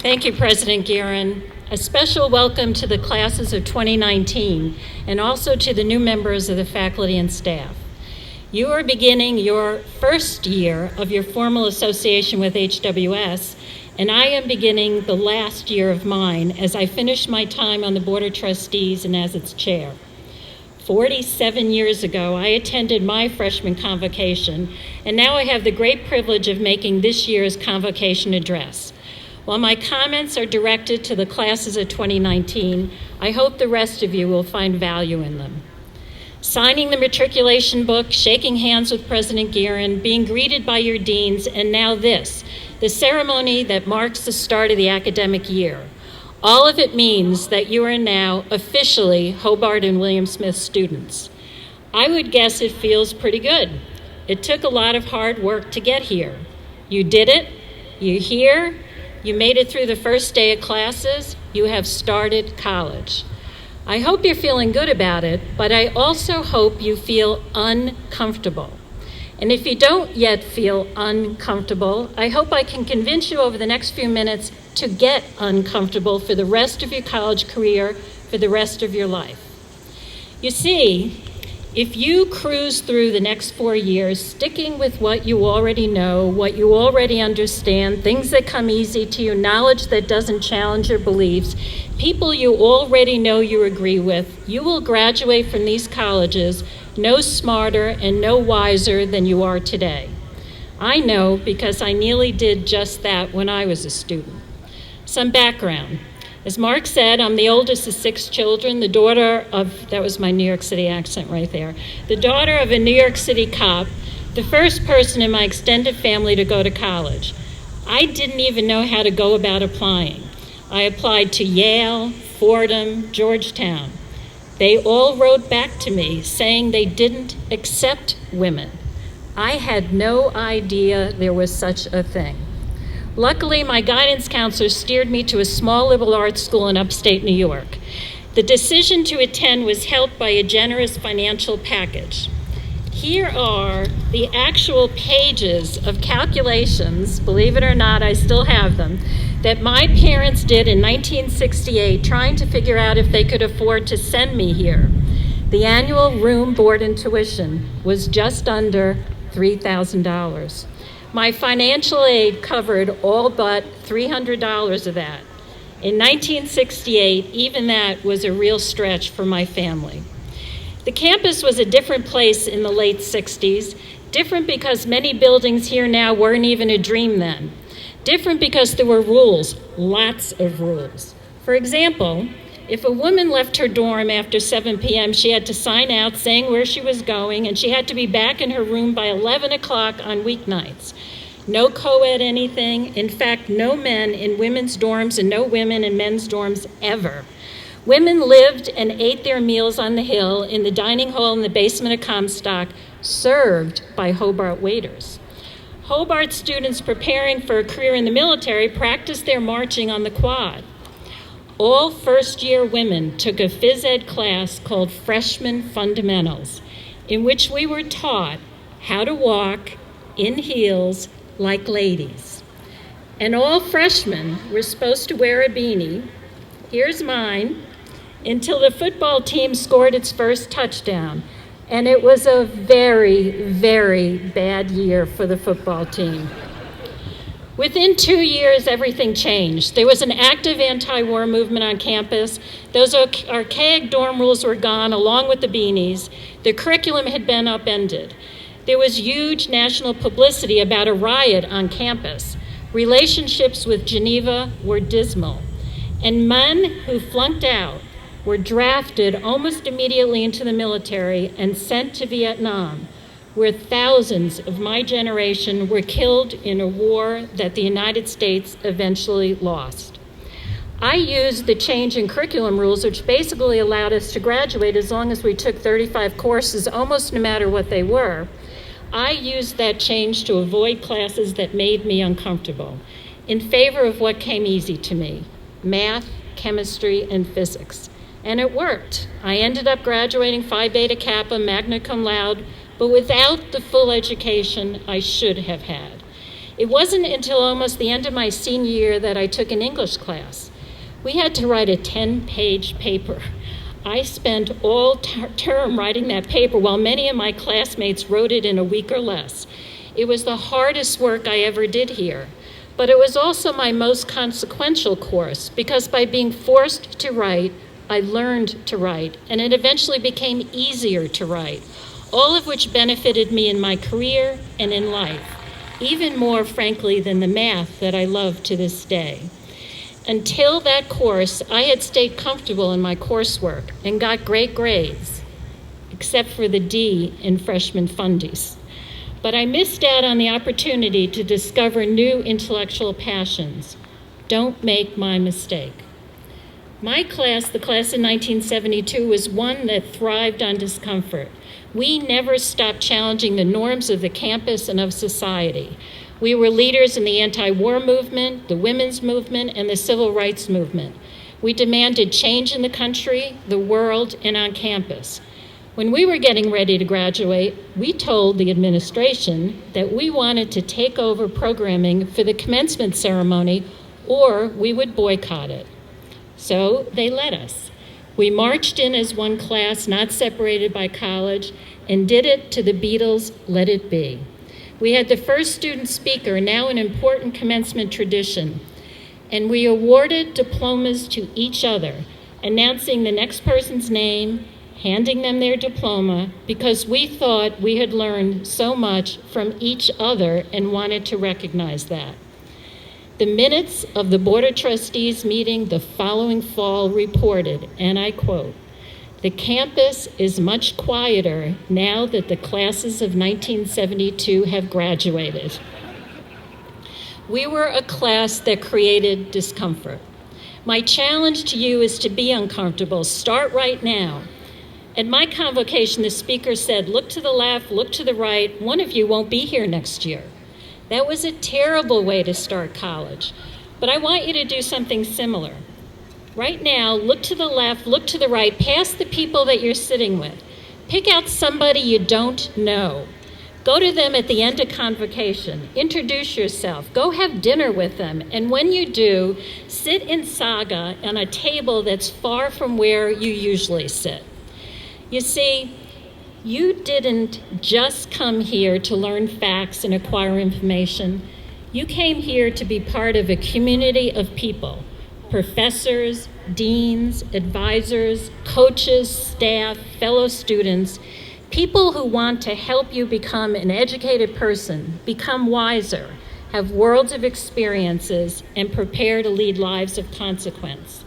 Thank you, President Guerin. A special welcome to the classes of 2019 and also to the new members of the faculty and staff. You are beginning your first year of your formal association with HWS, and I am beginning the last year of mine as I finish my time on the Board of Trustees and as its chair. 47 years ago, I attended my freshman convocation, and now I have the great privilege of making this year's convocation address. While my comments are directed to the classes of 2019, I hope the rest of you will find value in them. Signing the matriculation book, shaking hands with President Guerin, being greeted by your deans, and now this, the ceremony that marks the start of the academic year. All of it means that you are now officially Hobart and William Smith students. I would guess it feels pretty good. It took a lot of hard work to get here. You did it, you're here, you made it through the first day of classes, you have started college. I hope you're feeling good about it, but I also hope you feel uncomfortable. And if you don't yet feel uncomfortable, I hope I can convince you over the next few minutes to get uncomfortable for the rest of your college career, for the rest of your life. You see, if you cruise through the next 4 years, sticking with what you already know, what you already understand, things that come easy to you, knowledge that doesn't challenge your beliefs, people you already know you agree with, you will graduate from these colleges no smarter and no wiser than you are today. I know because I nearly did just that when I was a student. Some background. As Mark said, I'm the oldest of 6 children, the daughter of, that was my New York City accent right there, the daughter of a New York City cop, the first person in my extended family to go to college. I didn't even know how to go about applying. I applied to Yale, Fordham, Georgetown. They all wrote back to me saying they didn't accept women. I had no idea there was such a thing. Luckily, my guidance counselor steered me to a small liberal arts school in upstate New York. The decision to attend was helped by a generous financial package. Here are the actual pages of calculations, believe it or not, I still have them, that my parents did in 1968 trying to figure out if they could afford to send me here. The annual room, board, and tuition was just under $3,000. My financial aid covered all but $300 of that. In 1968, even that was a real stretch for my family. The campus was a different place in the late 60s, different because many buildings here now weren't even a dream then. Different because there were rules, lots of rules. For example, if a woman left her dorm after 7 p.m., she had to sign out saying where she was going, and she had to be back in her room by 11 o'clock on weeknights. No co-ed anything. In fact, no men in women's dorms and no women in men's dorms ever. Women lived and ate their meals on the hill in the dining hall in the basement of Comstock, served by Hobart waiters. Hobart students preparing for a career in the military practiced their marching on the quad. All first-year women took a phys ed class called Freshman Fundamentals, in which we were taught how to walk in heels like ladies. And all freshmen were supposed to wear a beanie, here's mine, until the football team scored its first touchdown. And it was a very, very bad year for the football team. Within 2 years, everything changed. There was an active anti-war movement on campus. Those archaic dorm rules were gone, along with the beanies. The curriculum had been upended. There was huge national publicity about a riot on campus. Relationships with Geneva were dismal. And men who flunked out were drafted almost immediately into the military and sent to Vietnam, where thousands of my generation were killed in a war that the United States eventually lost. I used the change in curriculum rules, which basically allowed us to graduate as long as we took 35 courses, almost no matter what they were. I used that change to avoid classes that made me uncomfortable, in favor of what came easy to me, math, chemistry, and physics. And it worked. I ended up graduating Phi Beta Kappa, magna cum laude, but without the full education I should have had. It wasn't until almost the end of my senior year that I took an English class. We had to write a 10-page paper. I spent all term writing that paper while many of my classmates wrote it in a week or less. It was the hardest work I ever did here, but it was also my most consequential course because by being forced to write, I learned to write, and it eventually became easier to write, all of which benefited me in my career and in life, even more, frankly, than the math that I love to this day. Until that course, I had stayed comfortable in my coursework and got great grades, except for the D in freshman fundies. But I missed out on the opportunity to discover new intellectual passions. Don't make my mistake. My class, the class in 1972, was one that thrived on discomfort. We never stopped challenging the norms of the campus and of society. We were leaders in the anti-war movement, the women's movement, and the civil rights movement. We demanded change in the country, the world, and on campus. When we were getting ready to graduate, we told the administration that we wanted to take over programming for the commencement ceremony or we would boycott it. So they let us. We marched in as one class, not separated by college, and did it to the Beatles' Let It Be. We had the first student speaker, now an important commencement tradition, and we awarded diplomas to each other, announcing the next person's name, handing them their diploma, because we thought we had learned so much from each other and wanted to recognize that. The minutes of the Board of Trustees meeting the following fall reported, and I quote, "The campus is much quieter now that the classes of 1972 have graduated." We were a class that created discomfort. My challenge to you is to be uncomfortable. Start right now. At my convocation, the speaker said, "Look to the left, look to the right. One of you won't be here next year." That was a terrible way to start college, but I want you to do something similar. Right now, look to the left, look to the right, past the people that you're sitting with. Pick out somebody you don't know. Go to them at the end of convocation. Introduce yourself. Go have dinner with them. And when you do, sit in saga on a table that's far from where you usually sit. You see, you didn't just come here to learn facts and acquire information. You came here to be part of a community of people, professors, deans, advisors, coaches, staff, fellow students, people who want to help you become an educated person, become wiser, have worlds of experiences, and prepare to lead lives of consequence.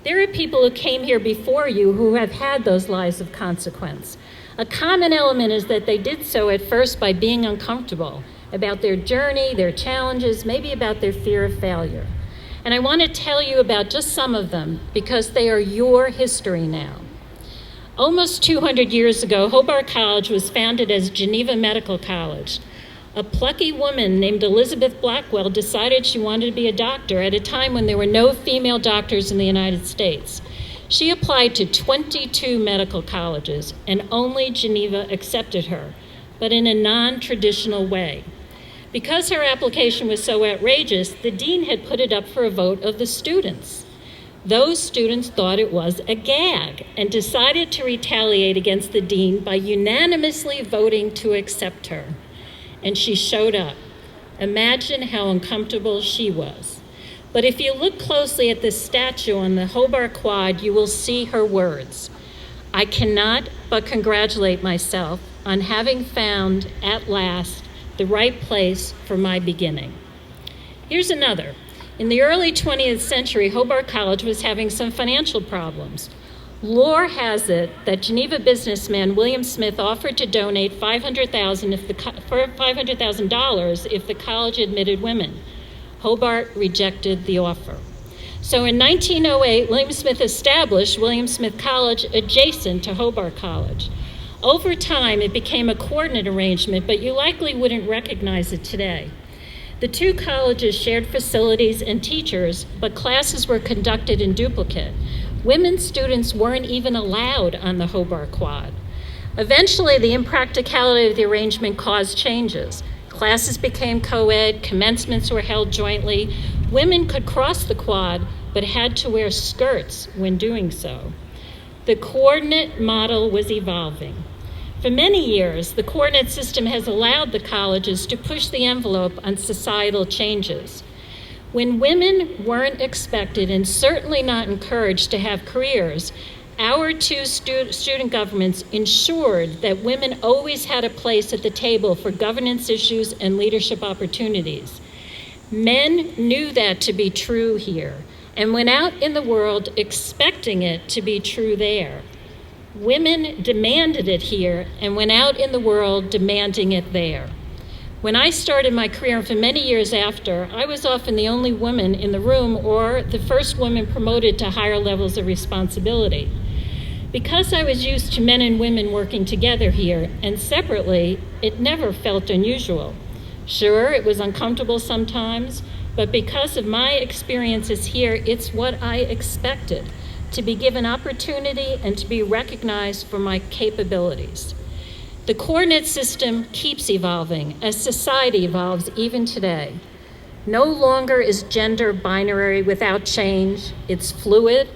There are people who came here before you who have had those lives of consequence. A common element is that they did so at first by being uncomfortable about their journey, their challenges, maybe about their fear of failure. And I want to tell you about just some of them because they are your history now. Almost 200 years ago, Hobart College was founded as Geneva Medical College. A plucky woman named Elizabeth Blackwell decided she wanted to be a doctor at a time when there were no female doctors in the United States. She applied to 22 medical colleges, and only Geneva accepted her, but in a non-traditional way. Because her application was so outrageous, the dean had put it up for a vote of the students. Those students thought it was a gag and decided to retaliate against the dean by unanimously voting to accept her. And she showed up. Imagine how uncomfortable she was. But if you look closely at the statue on the Hobart Quad, you will see her words. "I cannot but congratulate myself on having found, at last, the right place for my beginning." Here's another. In the early 20th century, Hobart College was having some financial problems. Lore has it that Geneva businessman William Smith offered to donate $500,000 if the college admitted women. Hobart rejected the offer. So in 1908, William Smith established William Smith College adjacent to Hobart College. Over time, it became a coordinate arrangement, but you likely wouldn't recognize it today. The two colleges shared facilities and teachers, but classes were conducted in duplicate. Women students weren't even allowed on the Hobart Quad. Eventually, the impracticality of the arrangement caused changes. Classes became co-ed, commencements were held jointly. Women could cross the quad, but had to wear skirts when doing so. The coordinate model was evolving. For many years, the coordinate system has allowed the colleges to push the envelope on societal changes. When women weren't expected and certainly not encouraged to have careers, our two student governments ensured that women always had a place at the table for governance issues and leadership opportunities. Men knew that to be true here and went out in the world expecting it to be true there. Women demanded it here and went out in the world demanding it there. When I started my career, and for many years after, I was often the only woman in the room or the first woman promoted to higher levels of responsibility. Because I was used to men and women working together here and separately, it never felt unusual. Sure, it was uncomfortable sometimes, but because of my experiences here, it's what I expected, to be given opportunity and to be recognized for my capabilities. The coordinate system keeps evolving as society evolves even today. No longer is gender binary without change, it's fluid.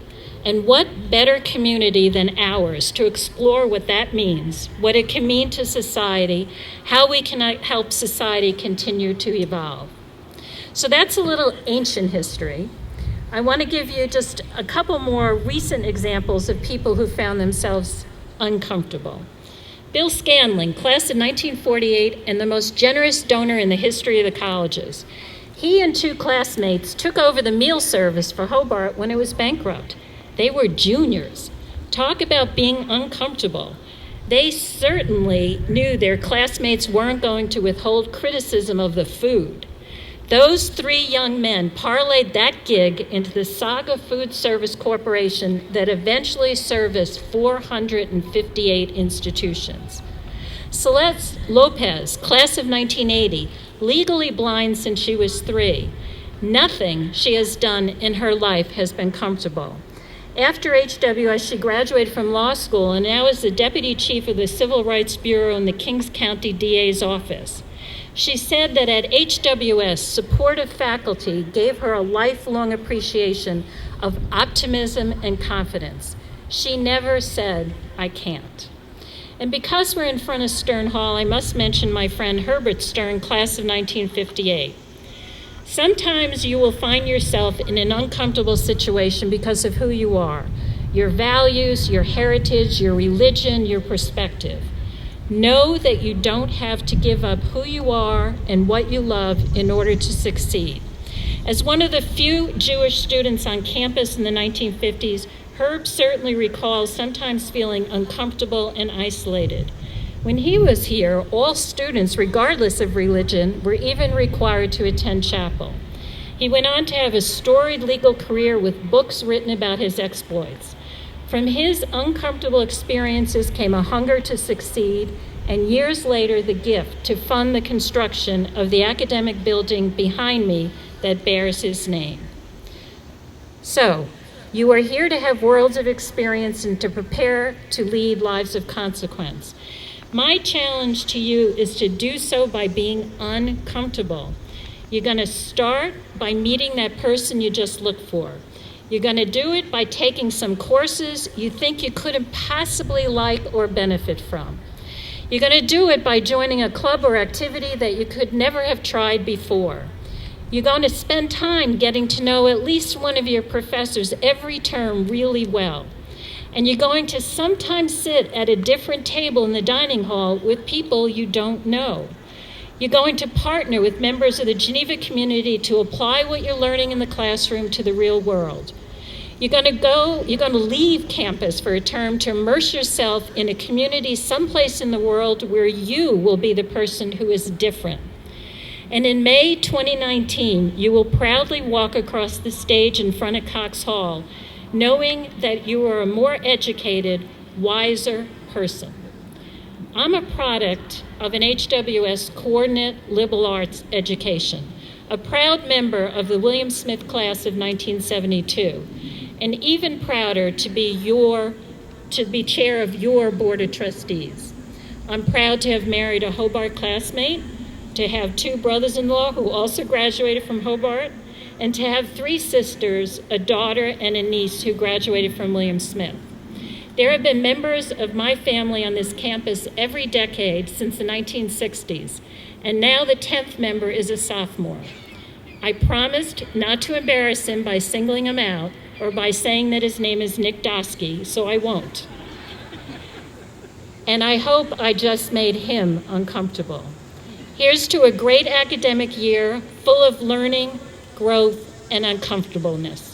And what better community than ours to explore what that means, what it can mean to society, how we can help society continue to evolve. So that's a little ancient history. I want to give you just a couple more recent examples of people who found themselves uncomfortable. Bill Scanlon, class of 1948, and the most generous donor in the history of the colleges. He and two classmates took over the meal service for Hobart when it was bankrupt. They were juniors. Talk about being uncomfortable. They certainly knew their classmates weren't going to withhold criticism of the food. Those three young men parlayed that gig into the Saga Food Service Corporation that eventually serviced 458 institutions. Celeste Lopez, class of 1980, legally blind since she was 3. Nothing she has done in her life has been comfortable. After HWS, she graduated from law school and now is the deputy chief of the Civil Rights Bureau in the Kings County DA's office. She said that at HWS, supportive faculty gave her a lifelong appreciation of optimism and confidence. She never said, "I can't." And because we're in front of Stern Hall, I must mention my friend Herbert Stern, class of 1958. Sometimes you will find yourself in an uncomfortable situation because of who you are, your values, your heritage, your religion, your perspective. Know that you don't have to give up who you are and what you love in order to succeed. As one of the few Jewish students on campus in the 1950s, Herb certainly recalls sometimes feeling uncomfortable and isolated. When he was here, all students, regardless of religion, were even required to attend chapel. He went on to have a storied legal career with books written about his exploits. From his uncomfortable experiences came a hunger to succeed, and years later, the gift to fund the construction of the academic building behind me that bears his name. So, you are here to have worlds of experience and to prepare to lead lives of consequence. My challenge to you is to do so by being uncomfortable. You're going to start by meeting that person you just looked for. You're going to do it by taking some courses you think you couldn't possibly like or benefit from. You're going to do it by joining a club or activity that you could never have tried before. You're going to spend time getting to know at least one of your professors every term really well. And you're going to sometimes sit at a different table in the dining hall with people you don't know. You're going to partner with members of the Geneva community to apply what you're learning in the classroom to the real world. You're going to leave campus for a term to immerse yourself in a community someplace in the world where you will be the person who is different. And in May 2019, you will proudly walk across the stage in front of Cox Hall, knowing that you are a more educated, wiser person. I'm a product of an HWS coordinate liberal arts education, a proud member of the William Smith class of 1972, and even prouder to be chair of your board of trustees. I'm proud to have married a Hobart classmate to have 2 brothers-in-law who also graduated from Hobart, and to have 3 sisters, a daughter and a niece who graduated from William Smith. There have been members of my family on this campus every decade since the 1960s, and now the 10th member is a sophomore. I promised not to embarrass him by singling him out or by saying that his name is Nick Dosky, so I won't. And I hope I just made him uncomfortable. Here's to a great academic year full of learning, growth, and uncomfortableness.